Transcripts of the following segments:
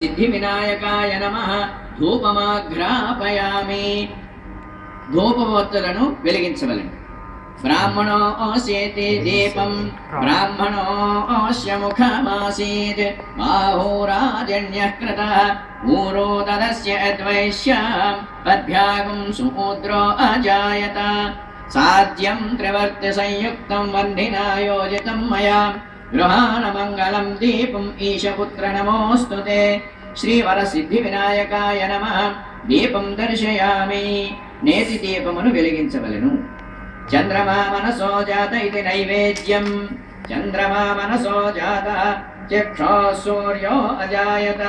సిద్ధివినాయకాయ నమః ధూపమాఘ్రాపయామి. ధూపవత్తులను వెలిగించవలెను. బ్రాహ్మణోऽస్యేతి దీపం బ్రాహ్మణోऽస్య ముఖమాసీత్ బాహూరాజన్యః కృతః ఊరో తదస్య అద్వైశ్యాం పద్భ్యాగం సుమూద్రో అజాయత. సాధ్యం త్రివర్తి సంయుక్తం వందినా యోజితం మయా గృహాణ మంగళం దీపం ఈశపుత్ర నమోస్తుతే. శ్రీవరసిద్ధి వినాయకాయ నమః. దీపం దర్శయామి. నేతి దీపమును వెలిగించవలెను. చంద్రమా మనసో జాత ఇది నైవేద్యం. చంద్రమా మనసో జాత చక్షో సూర్యో అజాయత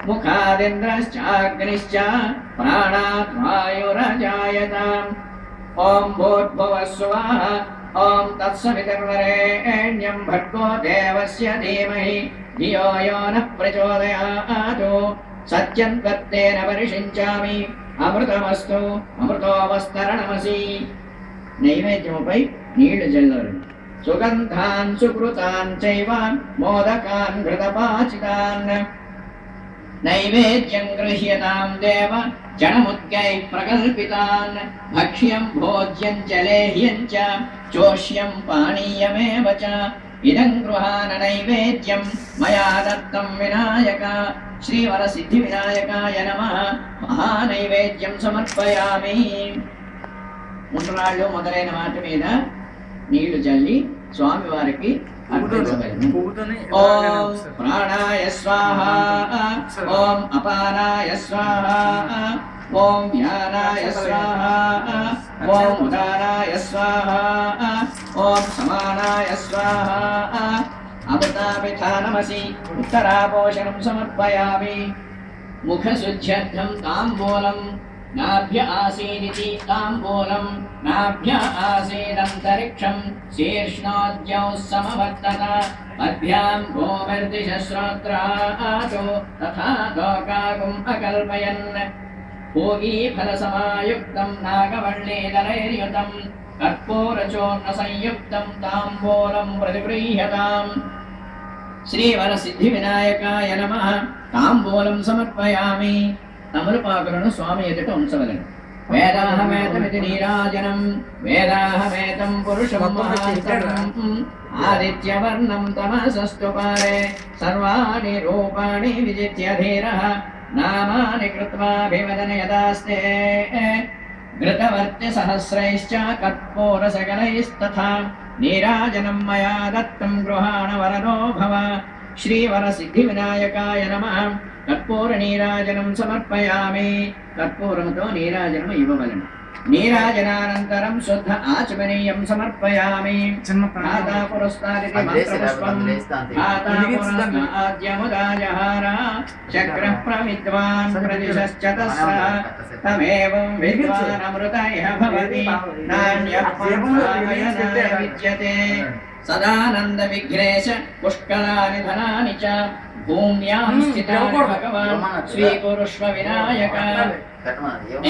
ముఖాదింద్రశ్చాగ్నిశ్చ ప్రాణాత్ వాయురజాయత. ఓం భూర్భువః స్వాహ. ఓం తత్సవితుర్వరేణ్యం భర్గో దేవస్య ధీమహి ధియో యో నః ప్రచోదయాత్. సత్యం త్వత్తేన పరిషించామి. అమృతమస్తు అమృతోవస్తరణమసి. నైవేద్యముపై నీళ్లు జల్లవలెను. సుగంధాన్ సుకృతాన్ చైవ మోదకాన్ ఘృతపాచితాన్. నైవేద్యం గృహ్యతాం దేవ జనముద్గై ప్రకల్పితాన్. భక్ష్యం భోజ్యం చ లేహ్యం చ చోష్యం పానీయమేవ చ. ఇదం గృహాణ నైవేద్యం మయా దత్తం వినాయక. శ్రీవరసిద్ధి వినాయకాయ నమః. మహానైవేద్యం సమర్పయామి. ఉండ్రాళ్ళు మొదలైన వాటి మీద నీళ్లు చల్లి స్వామి వారికి అర్పించవలెను. ఓం ప్రాణాయ స్వాహ. ఓం అపానాయ స్వాహ. ఓం వ్యానాయ స్వాహ. ఓం ఉదానాయ స్వాహ. ఓం సమానాయ స్వాహ. అమృతాపిఠానమసి. ఉత్తరాపోషణం సమర్పయామి. ముఖశుద్ధ్యర్థం తాంబూలం నాభ్య ఆసీదితి తాంబూలం నాభ్య ఆసీదంతరిక్షం శీర్ష్ణోద్యౌ సమవర్తత. పద్భ్యాం భూమిర్దిశశ్రోత్రాతో తథా లోకాగుం అకల్పయన్. భోగీఫలసమాయుక్తం నాగవల్లీదలైర్యుతం కర్పూరచూర్ణ సంయుక్తం తాంబూలం ప్రతిగృహ్యతాం. శ్రీవరసిద్ధి వినాయకాయ నమః. తాంబూలం సమర్పయామి. తమలపాకులను స్వామి ఎదుట ఉంచవలెను. వేదాహమేతమితి నీరాజనం వేదాహమేతం పురుషం మహాంతరం. ఆదిత్యవర్ణం తమసస్తు పారే సర్వాణి రూపాణి విజిత్య ధీరః. నామాని కృత్వాభివదన యదాస్తే ఘృతవర్తి సహస్రైశ్చ కర్పూరసకలైస్తథా. నీరాజనం మయా దత్తం గృహాణ వరదో భవ. శ్రీవరసిద్ధి వినాయకాయ నమః. కర్పూర నీరాజనం సమర్పయామి. కర్పూరముతో నీరాజనం ఇవ్వవలెను. నీరాజనానంతరం శుద్ధ ఆచమనీయం సమర్పయామి. ధాతా పురస్తాదితి మంత్రపుష్పం ధాతా పురస్తాద్యముదాజహార చక్రః ప్రవిద్వాన్ ప్రదిశశ్చతస్ర. తమేవం విద్వాన్ అమృత ఇహ భవతి నాన్యః పంచాయనాయ విద్యతే. సదానంద విఘ్నేశ పుష్కలాని ధనాని చ భూమ్యాం స్థితాని భగవాన్ స్వీకురుష్వ వినాయక.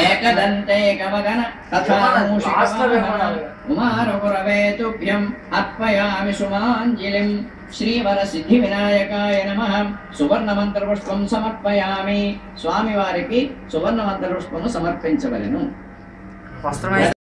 ఏకదంతేకవదన తథా మూషికవాహన కుమారగురవే తుభ్యం అర్పయామి సుమాంజలిం. శ్రీవరసిద్ధి వినాయకాయ నమః. సువర్ణమంత్రపుష్పం సమర్పయామి. స్వామివారికి సువర్ణమంత్రపుష్పము సమర్పించవలెను.